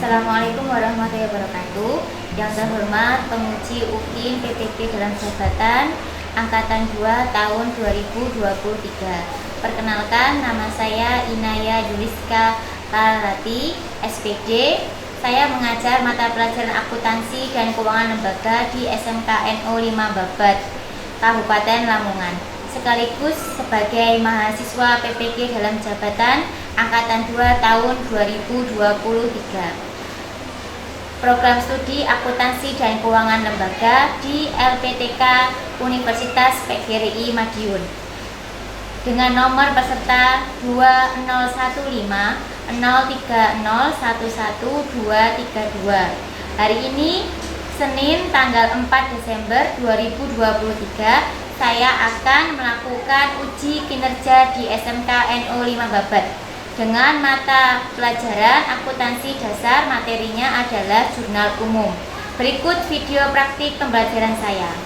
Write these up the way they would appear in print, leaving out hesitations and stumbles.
Assalamualaikum warahmatullahi wabarakatuh. Yang terhormat penguji UKIN PPG dalam jabatan Angkatan 2 tahun 2023. Perkenalkan, nama saya Inaya Yuliska Larati, SPD. Saya mengajar mata pelajaran akuntansi dan keuangan lembaga di SMK NO 5 Babat, Kabupaten Lamongan, sekaligus sebagai mahasiswa PPG dalam jabatan Angkatan 2 tahun 2023. Program studi akuntansi dan keuangan lembaga di LPTK Universitas PGRI Madiun dengan nomor peserta 2015030111232. Hari ini Senin tanggal 4 Desember 2023 saya akan melakukan uji kinerja di SMK NO 5 Babat dengan mata pelajaran akuntansi dasar. Materinya adalah jurnal umum. Berikut video praktik pembelajaran saya.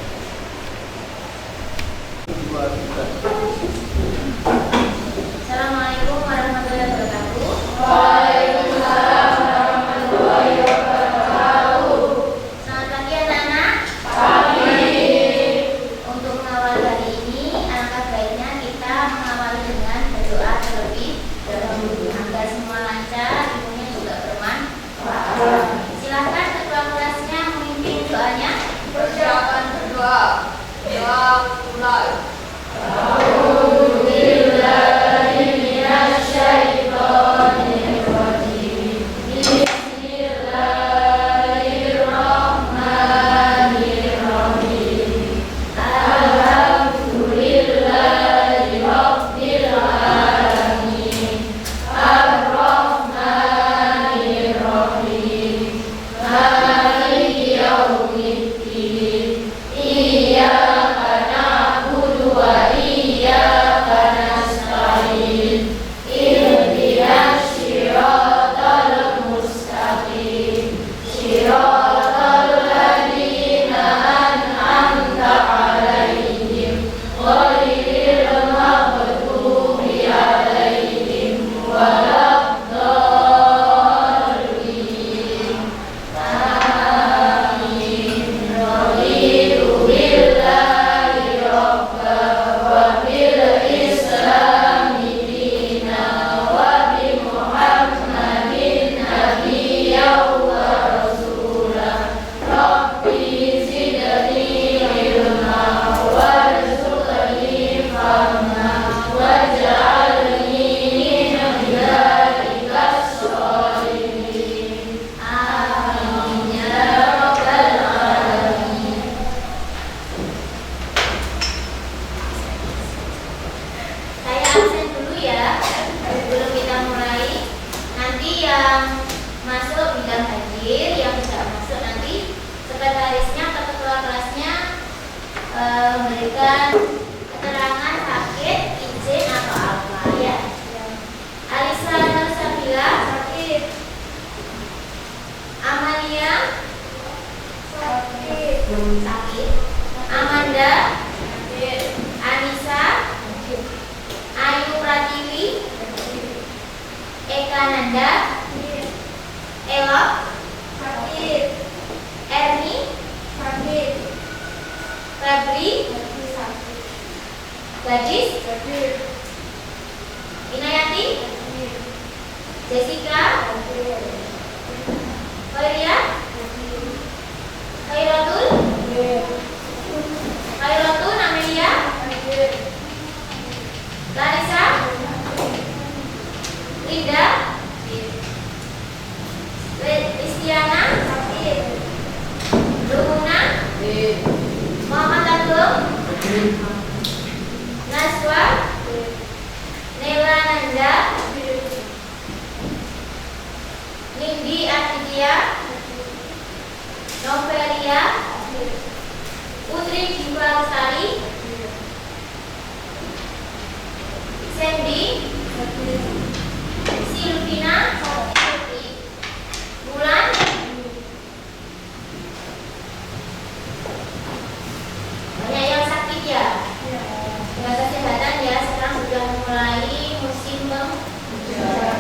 Assalamualaikum warahmatullahi wabarakatuh. Waalaikumsalam warahmatullahi wabarakatuh. Selamat pagi anak-anak. Pagi. Untuk mengawal hari ini, alangkah baiknya kita mengawali dengan berdoa terlebih dahulu agar semua lancar, ilmunya juga bermanfaat. Silakan ketua kelasnya memimpin doanya. Persiapan berdoa. Doa mulai. Memberikan keterangan sakit, izin atau apa ya. Alisa Nursabila sakit. Amalia sakit. Amanda sakit. Anissa sakit. Ayu Pratiwi Eka Nanda sakit. Elok sakit. Erni sakit. Febri sakit. Gadis sakit. Inayati sakit. Jessica sakit. Maria sakit. Khairatul sakit. Khairatul Amelia sakit. Larissa sakit. Linda sakit. Listiana sakit. Lumuna sakit. Muhammad Agung Naswa Nela Nanda Nindi Aditya Novelia Putri Diva Lestari Sandy Silvina Bulan. Banyak yang sakit ya. Jaga kesehatan ya. Sekarang sudah mulai musim penghujan.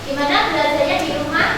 Gimana belajarnya di rumah?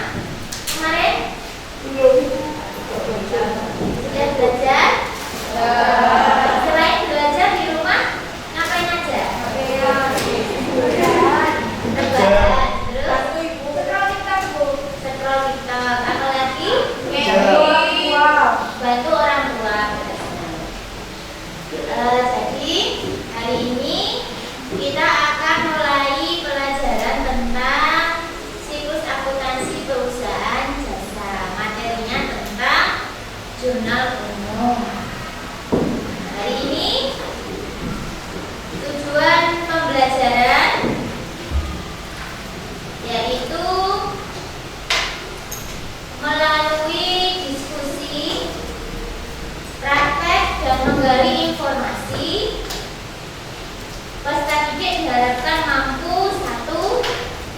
diharapkan mampu satu,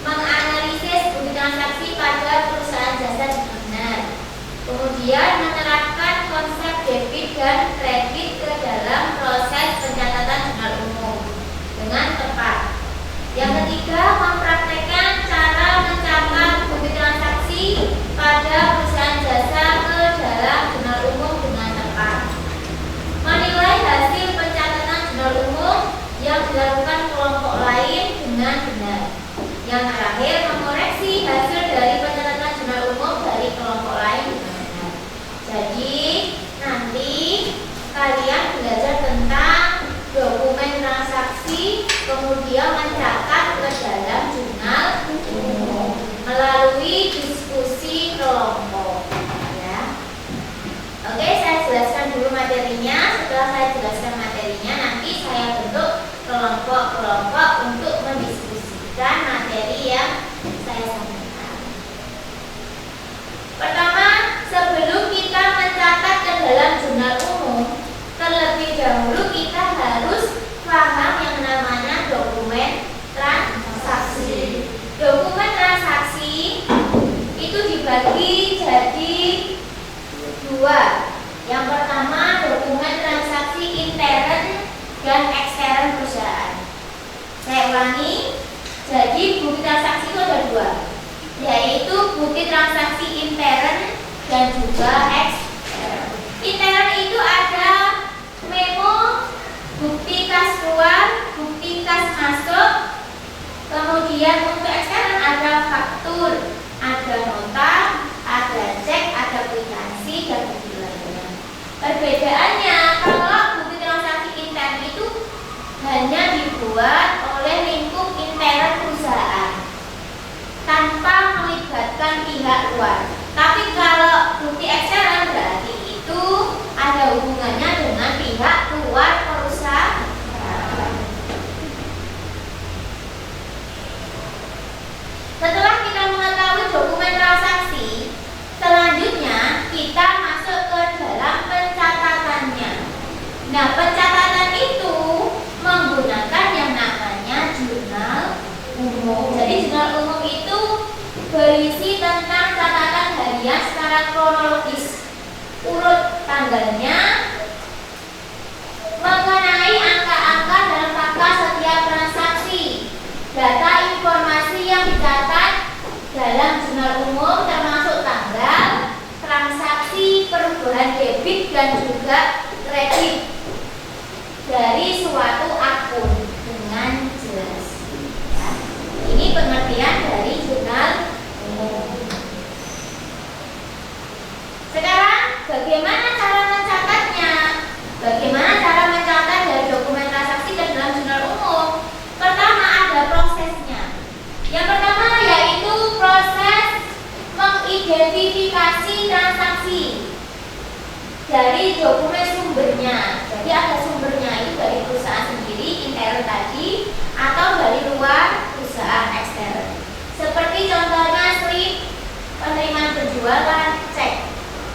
menganalisis bukti transaksi pada perusahaan jasa dengan benar. Kemudian menerapkan konsep debit dan kredit ke dalam proses pencatatan jurnal umum dengan tepat. Yang ketiga, mempraktekkan cara mencatat bukti transaksi pada perusahaan jasa ke dalam jurnal umum dengan tepat. Menilai hasil pencatatan jurnal umum yang dilakukan kelompok lain dengan benar. Yang terakhir, mengoreksi hasil dari pencatatan jurnal umum dari kelompok lain dengan benar. Jadi nanti kalian belajar tentang dokumen transaksi, kemudian mencatat ke dalam jurnal umum melalui diskusi kelompok. Ya. Oke, saya jelaskan dulu materinya. Setelah saya jelaskan materinya, nanti saya bentuk kelompok-kelompok untuk mendiskusikan materi yang saya sampaikan. Pertama, sebelum kita mencatat ke dalam jurnal umum, terlebih dahulu kita harus paham yang namanya dokumen transaksi. Dokumen transaksi itu dibagi jadi dua. Yang pertama, dokumen transaksi intern dan ekstern perusahaan. Saya ulangi, jadi bukti transaksi itu ada dua, yaitu bukti transaksi intern dan juga ekstern. Intern itu ada memo, bukti kas keluar, bukti kas masuk. Kemudian untuk ekstern ada faktur, ada nota, ada cek, ada kwitansi, dan bukti lainnya. Perbedaannya, kalau bukti transaksi intern itu hanya dibuat oleh lingkup intern perusahaan tanpa melibatkan pihak luar. Tapi kalau bukti ekstern berarti itu ada hubungannya dengan pihak luar perusahaan. Setelah kita mengetahui dokumen transaksi, selanjutnya kita masuk ke dalam pencatatannya. Nah, pencatatan itu menggunakan yang namanya jurnal umum. Jadi jurnal umum itu berisi tentang catatan harian secara kronologis, urut tanggalnya, mengenai angka-angka dalam fakta setiap transaksi, data informasi yang dicatat dalam jurnal umum termasuk tanggal, transaksi, perubahan debit dan juga kredit dari suatu akun dengan jelas. Ya. Ini pengertian dari jurnal umum. Sekarang bagaimana cara mencatatnya? Bagaimana cara mencatat dari dokumen transaksi dan dalam jurnal umum? Pertama, ada prosesnya. Yang pertama yaitu proses mengidentifikasi transaksi dari dokumen sumbernya. Jadi ada sumbernya itu dari perusahaan sendiri, intern tadi, atau dari luar perusahaan ekstern. Seperti contohnya slip penerimaan penjualan, cek.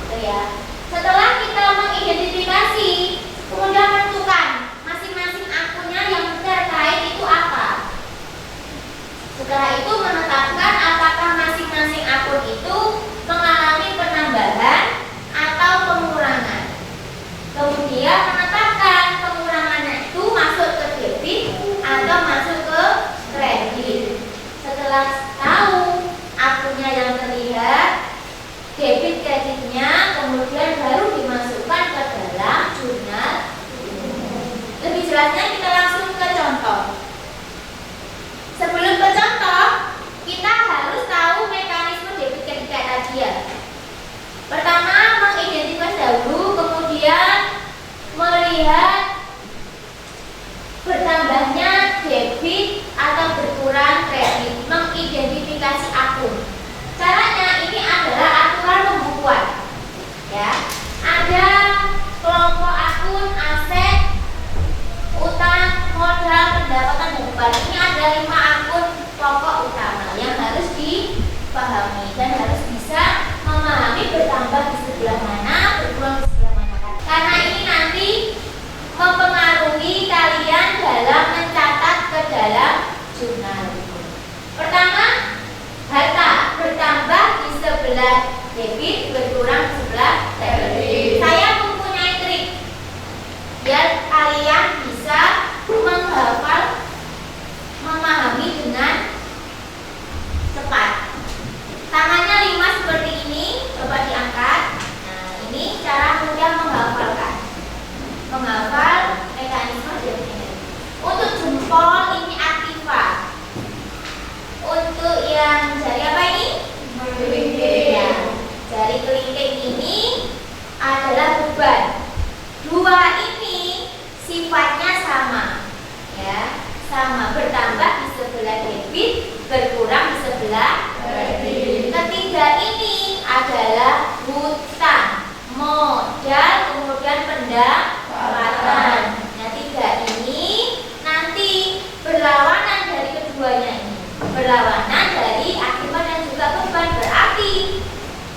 Gitu ya. Setelah kita mengidentifikasi, kemudian menentukan masing-masing akunnya yang terkait itu apa. Setelah itu menetapkan apakah masing-masing akun itu mengalami penambahan atau pengurangan. Kemudian menetapkan pengurangannya itu masuk ke debit atau masuk ke kredit. Setelah tahu akunnya yang terlihat, debit kreditnya, kemudian baru dimasukkan ke dalam jurnal. Lebih jelasnya kita langsung ke contoh. Sebelum ke contoh, kita harus tahu mekanisme debit kredit tadi ya. Pertama, mengidentifikasi dahulu, kemudian melihat bertambahnya debit atau berkurang kredit, mengidentifikasi akun. Caranya ini adalah aturan pembukuan. Ya, ada kelompok akun, aset, utang, modal, pendapatan dan beban. Ini ada 5 akun pokok utama yang harus dipahami dan harus bisa memahami bertambah di sebelah mana, berkurang di sebelah mana. Karena ini nanti mempengaruhi kalian dalam mencatat ke dalam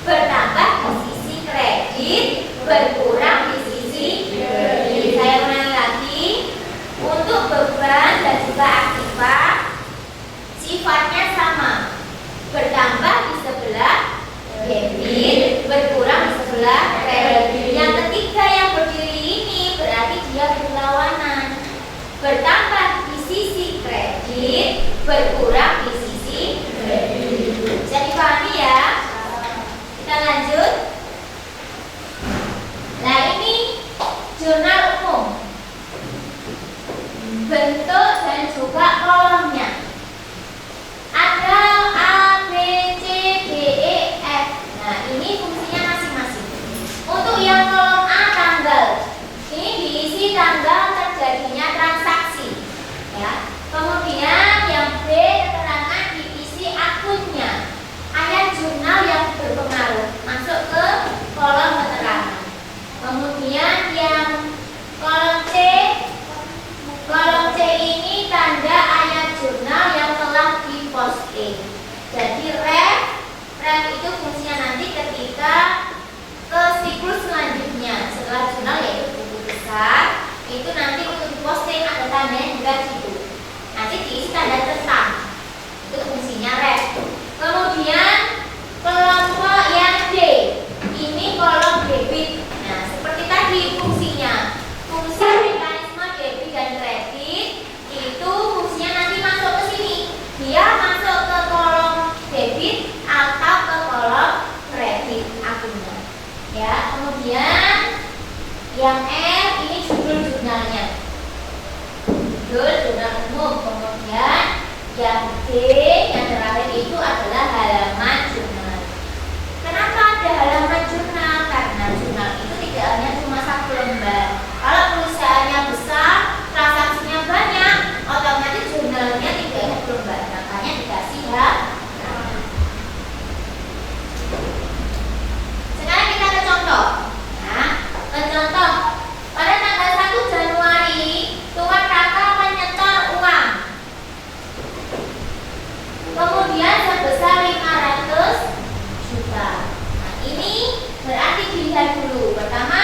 bertambah di sisi kredit, berkurang di sisi debit. Saya ulangi lagi. Untuk beban dan juga aktiva sifatnya sama, bertambah di sebelah debit, berkurang di sebelah kredit. Yang ketiga yang berdiri ini berarti dia berlawanan, bertambah di sisi kredit, berkurang di sisi debit. Bisa dipahami ya? Kita lanjut. Nah, ini jurnal umum, bentuk dan juga kolomnya ada A, B, C, D, E, F. Nah, ini fungsinya masing-masing. Untuk yang kolom A, tanggal, ini diisi tanggal terjadinya transaksi, ya. Kemudian yang B, keterangan diisi akunnya, ayat jurnal yang berpengaruh masuk ke kolom keterangan. Kemudian yang kolom C ini tanda ayat jurnal yang telah diposting. Jadi ref itu fungsinya nanti ketika ke siklus selanjutnya setelah jurnal, yaitu buku besar, itu nanti untuk diposting ada tandanya juga situ. Nanti diisi tanda tentang. Itu fungsinya ref. Kemudian kelompok yang D, ini kolom debit. Nah, seperti tadi fungsinya. Fungsi mekanisme debit dan kredit itu fungsinya nanti masuk ke sini. Dia masuk ke kolom debit atau ke kolom kredit akunnya. Ya, kemudian yang R ini judul jurnalnya. Judul jurnal umum. Kemudian yang D yang terakhir itu adalah halaman jurnal. Kenapa ada halaman jurnal? Karena jurnal itu tidak hanya cuma satu lembar. Kalau perusahaannya besar, transaksinya banyak, otomatis jurnalnya tidak satu lembar. Makanya dikasih halaman. Sekarang kita ke contoh. Nah, ke contoh. Pada tanggal 1 Januari, Tuan Raka menyetor uang. Kemudian sebesar 500 juta. Nah, ini berarti dilihat dulu. Pertama,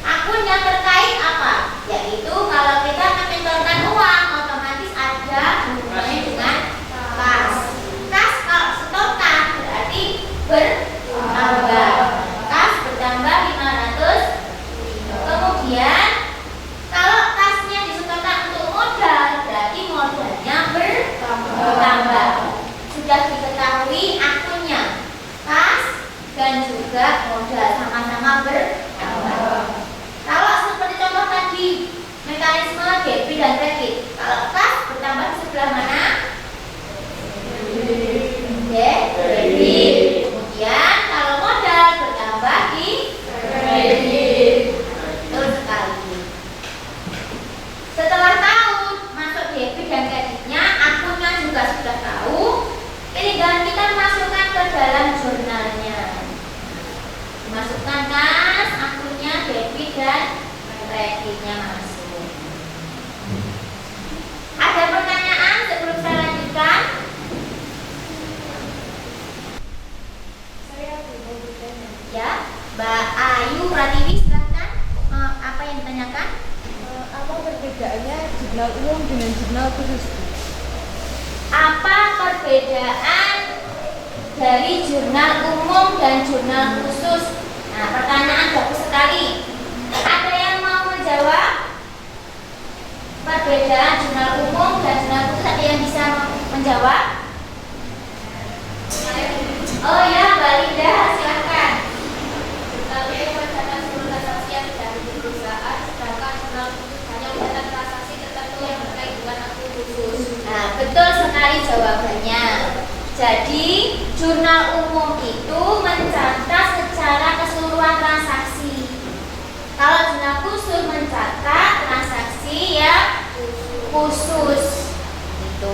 akun yang terkait apa? Yaitu kalau kita menyetorkan uang, otomatis ada hubungannya dengan kas. Kas kalau setorkan berarti bertambah. Kas bertambah 500. Kemudian kalau kasnya disetorkan untuk modal, berarti modalnya bertambah. Sudah diketahui akunnya, kas dan juga modal sama-sama bertambah. Kalau seperti contoh tadi mekanisme debit dan kredit, kalau kas bertambah di sebelah mana? Debit. Kemudian kalau modal bertambah di kredit. Betul sekali. Setelah tahu masuk debit dan kreditnya, akunnya juga sudah tahu, tinggal kita masukkan ke dalam jurnalnya. Masukkan kas, akunnya, debit dan kreditnya masuk. Ada pertanyaan sebelum saya lanjutkan? Saya mau bertanya. Ya, Mbak Ayu Pratiwi, silahkan. Apa yang ditanyakan? Apa perbedaannya jurnal umum dengan jurnal khusus? Apa perbedaan dari jurnal umum dan jurnal khusus? Nah, pertanyaan bagus sekali. Ada yang mau menjawab? Perbedaan jurnal umum dan jurnal khusus, ada yang bisa menjawab? Oh ya, Mbak Linda, silahkan. Jurnal umum mencatat seluruh transaksi yang terjadi di perusahaan, sedangkan jurnal khusus hanya mencatat transaksi tertentu yang berkait dengan akun khusus. Nah, betul sekali jawabannya. Jadi, jurnal umum itu mencatat secara keseluruhan transaksi. Kalau jurnal khusus mencatat transaksi yang khusus. Gitu.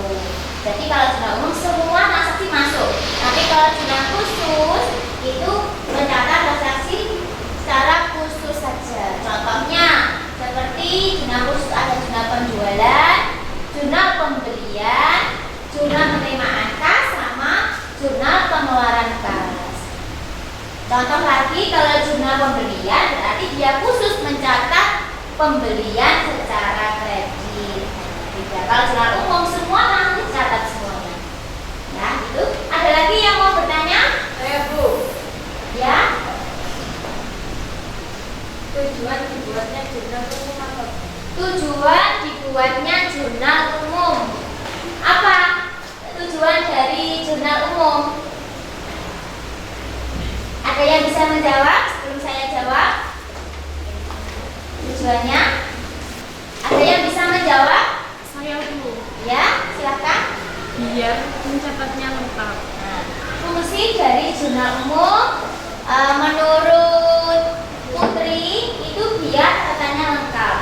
Jadi kalau jurnal umum semua transaksi masuk. Tapi kalau jurnal khusus itu mencatat transaksi secara khusus saja. Contohnya seperti jurnal khusus ada jurnal penjualan, jurnal pembelian, jurnal penerimaan kas, sama jurnal pengeluaran kas. Contoh lagi, kalau jurnal pembelian berarti dia khusus mencatat pembelian secara kredit. Tidak. Kalau jurnal umum semua langsung dicatat semuanya. Ya, itu. Ada lagi yang mau bertanya? Saya Bu. Ya. Tujuan dibuatnya jurnal umum apa? Tujuan dibuatnya jurnal umum. Apa tujuan dari jurnal umum? Ada yang bisa menjawab sebelum saya jawab? Tujuannya? Ada yang bisa menjawab? Saya Bu. Ya, silakan. Biar mencatatnya lengkap. Nah, fungsi dari jurnal umum menurut Putri itu biar catatannya lengkap.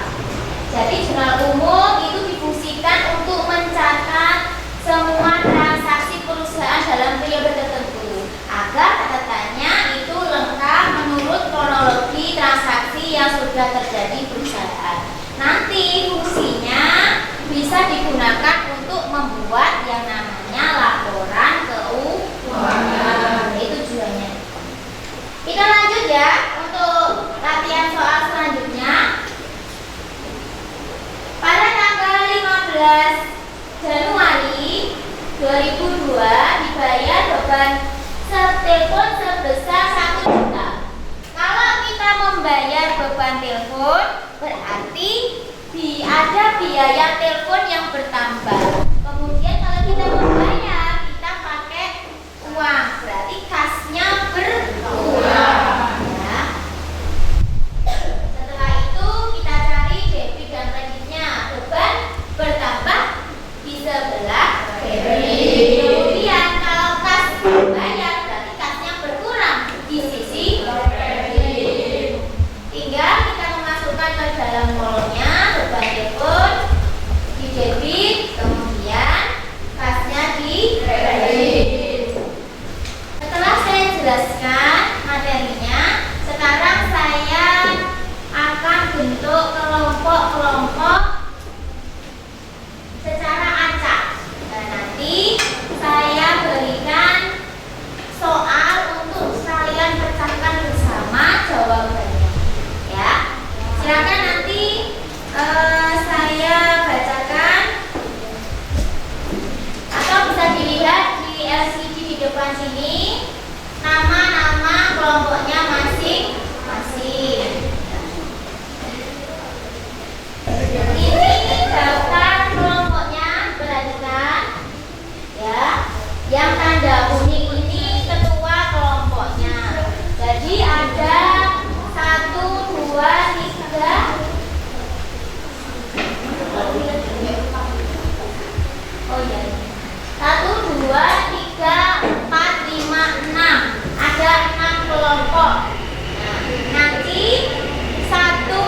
Jadi jurnal umum itu difungsikan untuk mencatat semua transaksi perusahaan dalam periode tertentu agar catatannya itu lengkap menurut kronologi transaksi yang sudah terjadi perusahaan. Nanti fungsinya bisa digunakan untuk membuat yang namanya laporan keuangan. Itu tujuannya. Kita lanjut ya untuk latihan soal selanjutnya. Pada tanggal 15 Januari 2002 dibayar beban telepon sebesar 1 juta. Kalau kita membayar beban telepon berarti ada biaya telepon yang bertambah. Kemudian kalau kita membayar kita pakai uang, berarti kasnya berkurang. Ya. Setelah itu kita cari debit dan kreditnya. Beban bertambah di sebelah debit. Kemudian kalau kas berbayar berarti kasnya berkurang di sisi kredit. Tinggal kita memasukkan ke dalam kolomnya beban telepon di debit, kemudian kasnya di kredit. Setelah saya jelaskan materinya, sekarang saya akan bentuk kelompok-kelompok secara acak. Nah, nanti saya berikan soal untuk kalian pecahkan bersama jawabannya. Ya, silakan nanti saya bacakan atau bisa dilihat di LCD di depan sini nama-nama kelompoknya masing-masing. Ini daftar kelompoknya, perhatikan ya. Yang tanda kuning ini ketua kelompoknya. Jadi ada 1, 2, 3. Oh iya. 1, 2, 3, 4, 5, 6. Ada 6 kelompok. Nah, nanti satu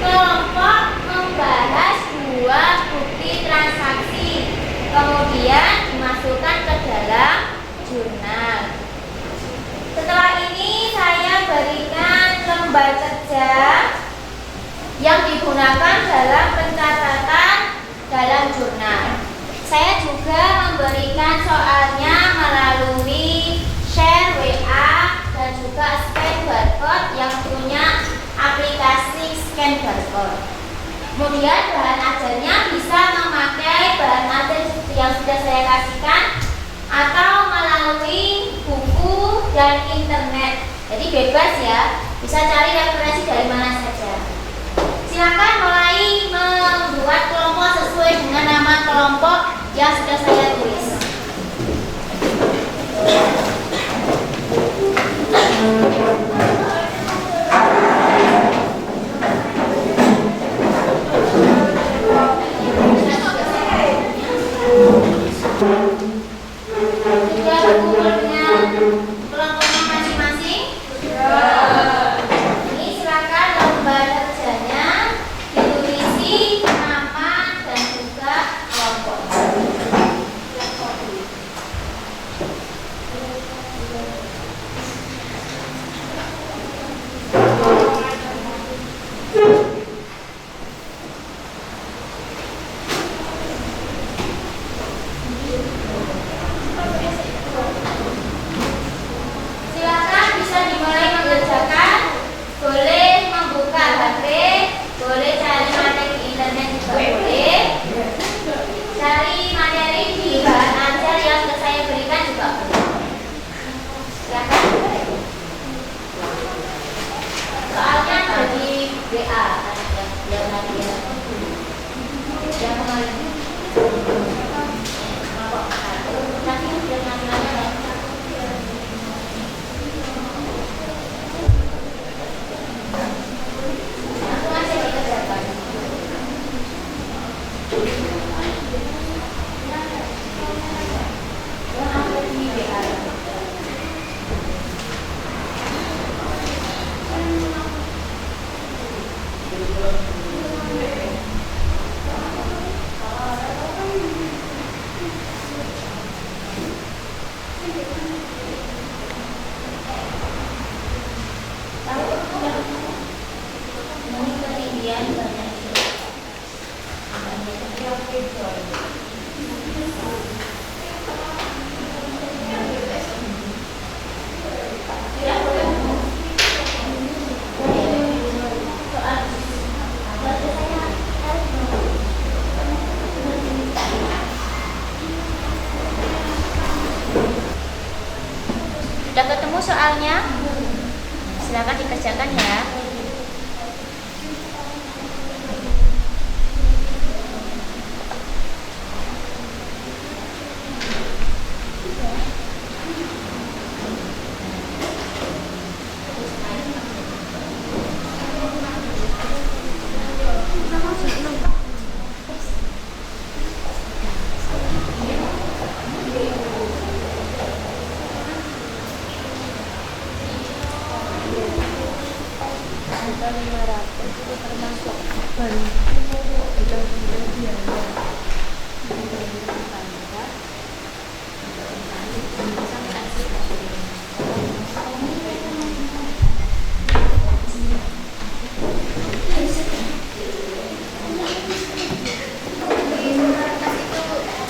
kelompok membahas 2 bukti transaksi. Kemudian dimasukkan ke dalam jurnal. Setelah ini saya berikan lembar kerja yang digunakan dalam pencatatan dalam jurnal. Saya juga memberikan soalnya melalui share WA dan juga scan barcode yang punya aplikasi scan barcode. Kemudian bahan ajarnya bisa memakai bahan ajar yang sudah saya kasihkan atau melalui buku dan internet. Jadi bebas ya, bisa cari referensi dari mana saja. Silakan mulai membuat kelompok sesuai dengan nama kelompok yang sudah saya tulis. Sudah berkumpul dengan kelompoknya masing-masing? Ini silakan lembar kerjanya ditulisi nama dan juga kelompoknya. soalnya? Silakan dikerjakan ya.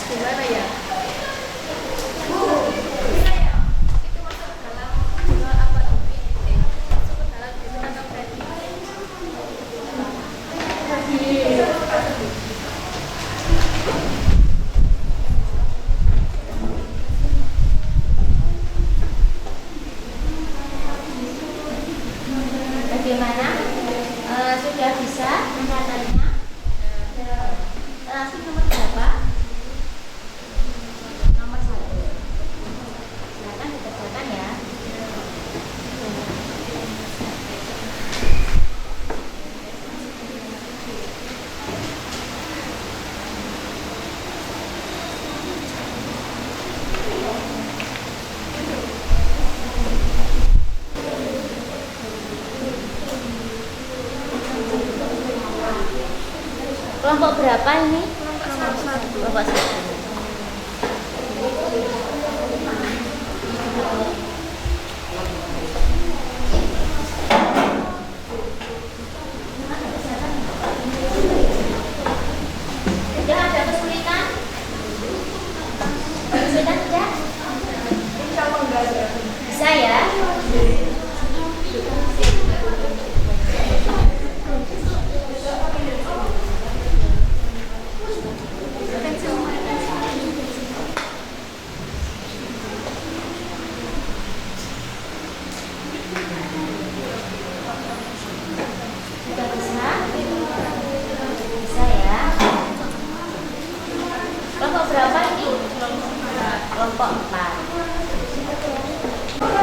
Gimana ya? Bagaimana? Sudah bisa mencatatnya? Langsung nomor berapa? Nomor 1. Silakan dikerjakan ya. Kelompok berapa ini? Kelompok 1. Sudah ada kesulitan? Kesulitan tidak? Bisa ya? Sudah bisa? Bisa ya? Kelompok berapa ini? Kelompok 4.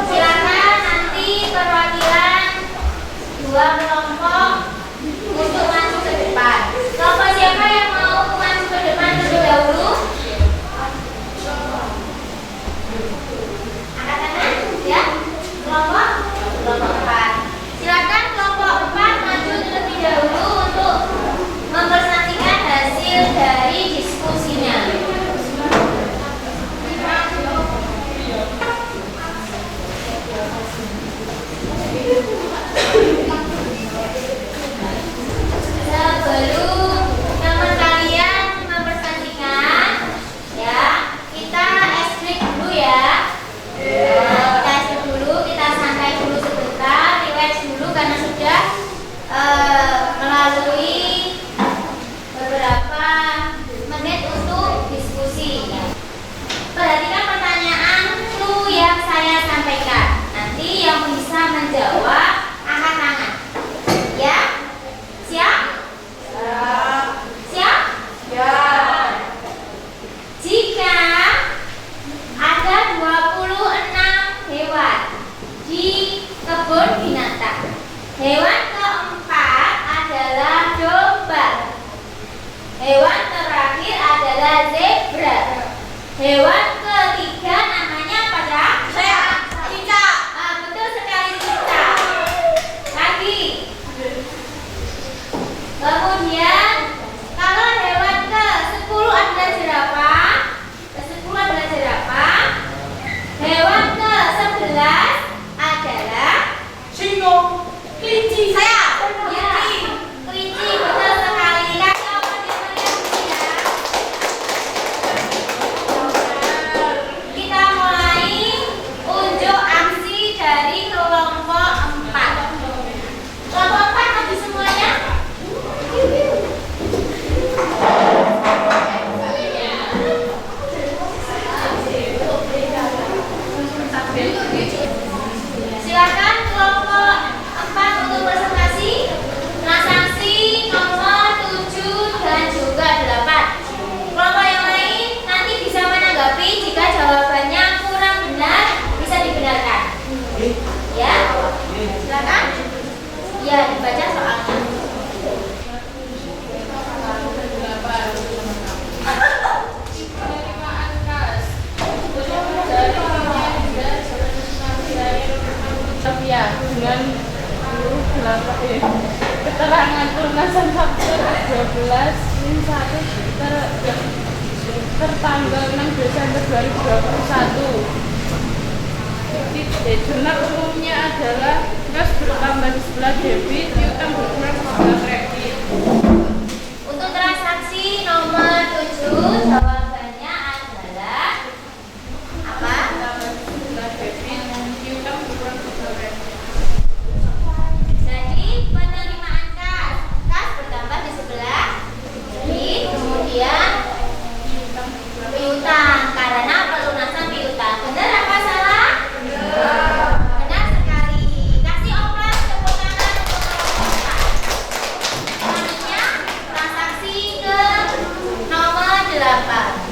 Silakan nanti perwakilan 2 kelompok untuk masuk ke depan. Kelompok siapa yang mau masuk ke depan terlebih dahulu? Angkat tangan ya. Kelompok 4. Silakan kelompok 4 maju terlebih dahulu untuk mempresentasikan hasil dari diskusinya. dengan keterangan pelunasan faktur 12/1 tertanggal 6 Desember 2021. Jurnal umumnya adalah kas bertambah di sebelah debit, piutang berkurang di sebelah kredit. Untuk transaksi nomor 7 jawabannya adalah apa? Bertambah di sebelah debit, piutang berkurang di sebelah kredit. Jadi penerimaan kas bertambah di sebelah debit, kemudian piutang karena pelunasan piutang. Benar apa salah? Benar sekali. Kasih oplas tepuk tangan untuk kelompok 4. Selanjutnya transaksi ke nomor 8.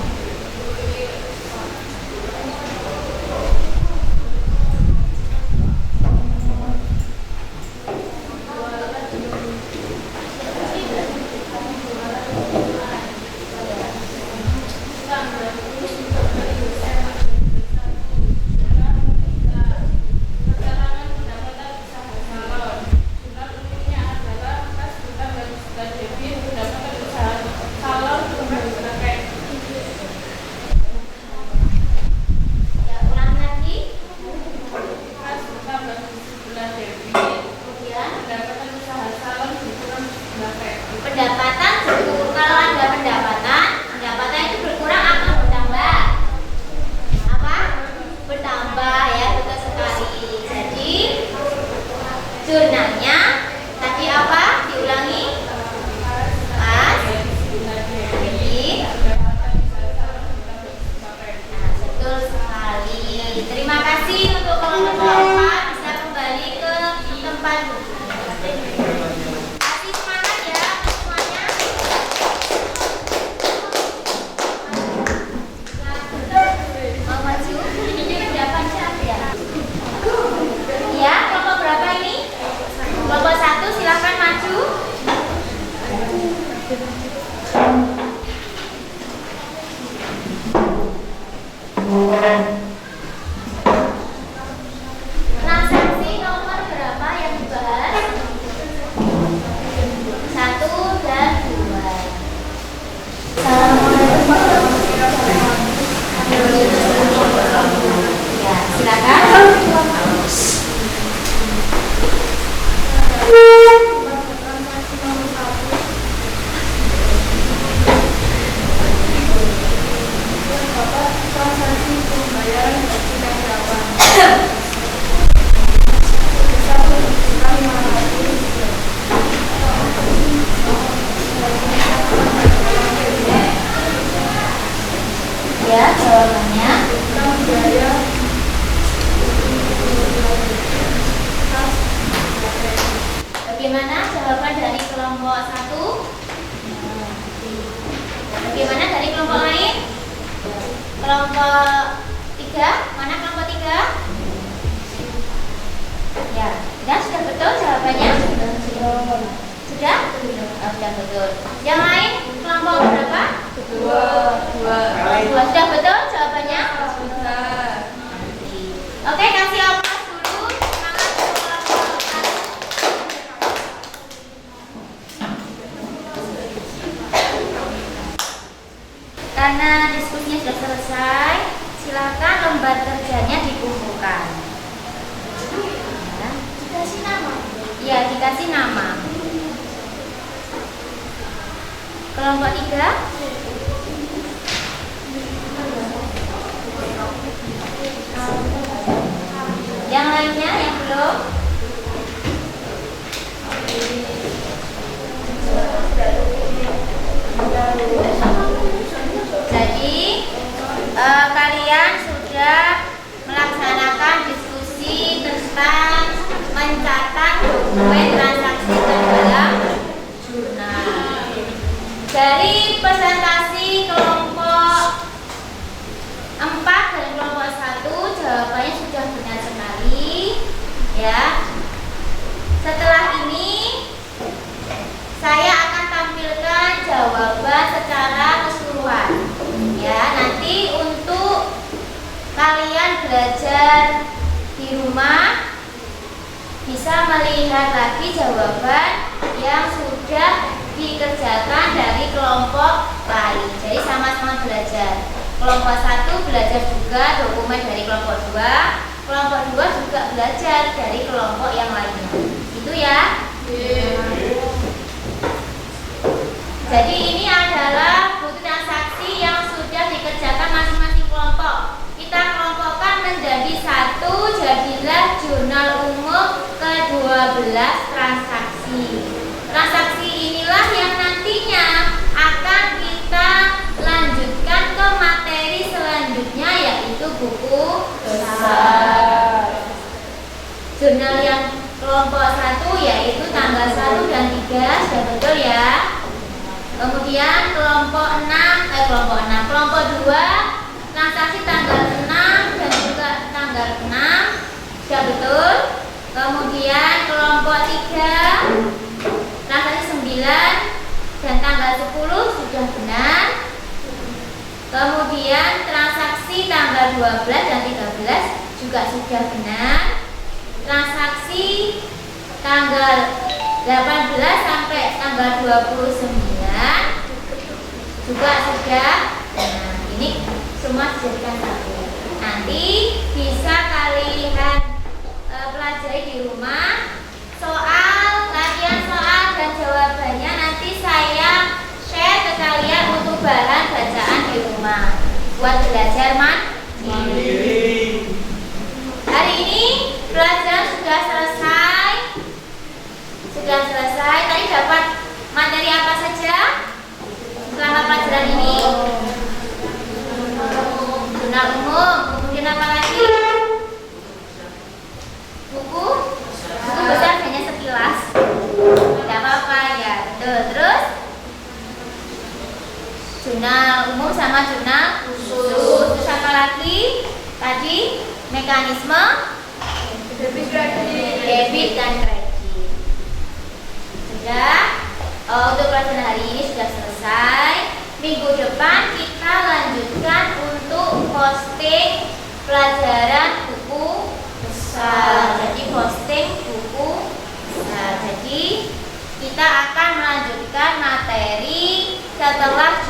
Keterangan pendapatan usaha salon. Jurnal umumnya adalah kas bertambah di sebelah debit, pendapatan usaha salon berubah di sebelah kredit. Ya, ulang lagi. Kas bertambah di sebelah debit, Kemudian pendapatan usaha salon berkurang di sebelah kredit. pendapatan kalau ada pendapatan itu berkurang akan bertambah. Apa? Bertambah ya, betul sekali. Jadi jurnalnya tadi apa? Diulangi. Kas debit. Nah, betul sekali. Terima kasih untuk kelompok 4 bisa kembali ke tempat duduk. Kasih semangat ya untuk semuanya. Mau maju? Ini berapa jam ya? Iya, kelompok berapa ini? Kelompok 1 silakan maju. Transaksi nomor berapa yang dibahas? 1 dan 2. Ya, silakan. Transaksi pembayaran bagi karyawan. Ya, jawabannya. Bagaimana jawaban dari kelompok 1? Bagaimana dari kelompok lain? Kelompok 3? Mana kelompok 3? Ya, sudah betul jawabannya? Sudah? Oh, sudah betul. Yang lain kelompok berapa? Dua. Sudah betul jawabannya? Oke, kasih oplas dulu. Semangat untuk kelompok 1. Karena diskusinya sudah selesai, silakan lembar kerjanya dikumpulkan. Ya. Dikasih nama? Iya, dikasih nama. Kelompok 3? Yang lainnya yang belum? Jadi kalian sudah melaksanakan diskusi tentang mencatat dokumen transaksi ke dalam jurnal. Dari presentasi kelompok 4 dan kelompok 1 jawabannya sudah benar sekali ya. Setelah ini saya akan tampilkan jawaban secara keseluruhan ya. Nanti untuk kalian belajar di rumah bisa melihat lagi jawaban yang sudah dikerjakan dari kelompok lain. Jadi sama-sama belajar. Kelompok 1 belajar juga dokumen dari kelompok 2, kelompok 2 juga belajar dari kelompok yang lainnya. Itu ya. Jadi ini adalah buku transaksi yang sudah dikerjakan masing-masing kelompok. Kita kelompokkan menjadi 1, jadilah jurnal umum ke-12 transaksi. Transaksi inilah yang nantinya akan kita lanjutkan ke materi selanjutnya, yaitu buku besar. Jurnal yang kelompok 1 yaitu tanggal 1 dan 3, sudah betul ya. Kemudian kelompok 2 transaksi tanggal 6 dan juga tanggal 6, sudah betul. Kemudian kelompok 3 transaksi 9 dan tanggal 10 sudah benar. Kemudian transaksi tanggal 12 dan 13 juga sudah benar. Transaksi tanggal 18 sampai tanggal 29 juga sudah. Nah, ini semua dijadikan satu. Nanti bisa kalian pelajari di rumah. Latihan soal dan jawabannya nanti saya share ke kalian untuk bahan bacaan di rumah buat belajar mandiri. Hari ini pelajaran sudah selesai. Tadi dapat materi apa saja selama pelajaran ini? Jurnal umum. Kemudian apa lagi? Buku besar hanya sekilas. Tidak apa-apa ya. Betul. Terus jurnal umum sama jurnal khusus. Terus apa lagi? Tadi mekanisme debit dan kredit. Sudah. Untuk pelajaran hari ini sudah selesai. Minggu depan kita lanjutkan untuk posting pelajaran buku besar. Jadi posting buku besar. Jadi kita akan melanjutkan materi setelah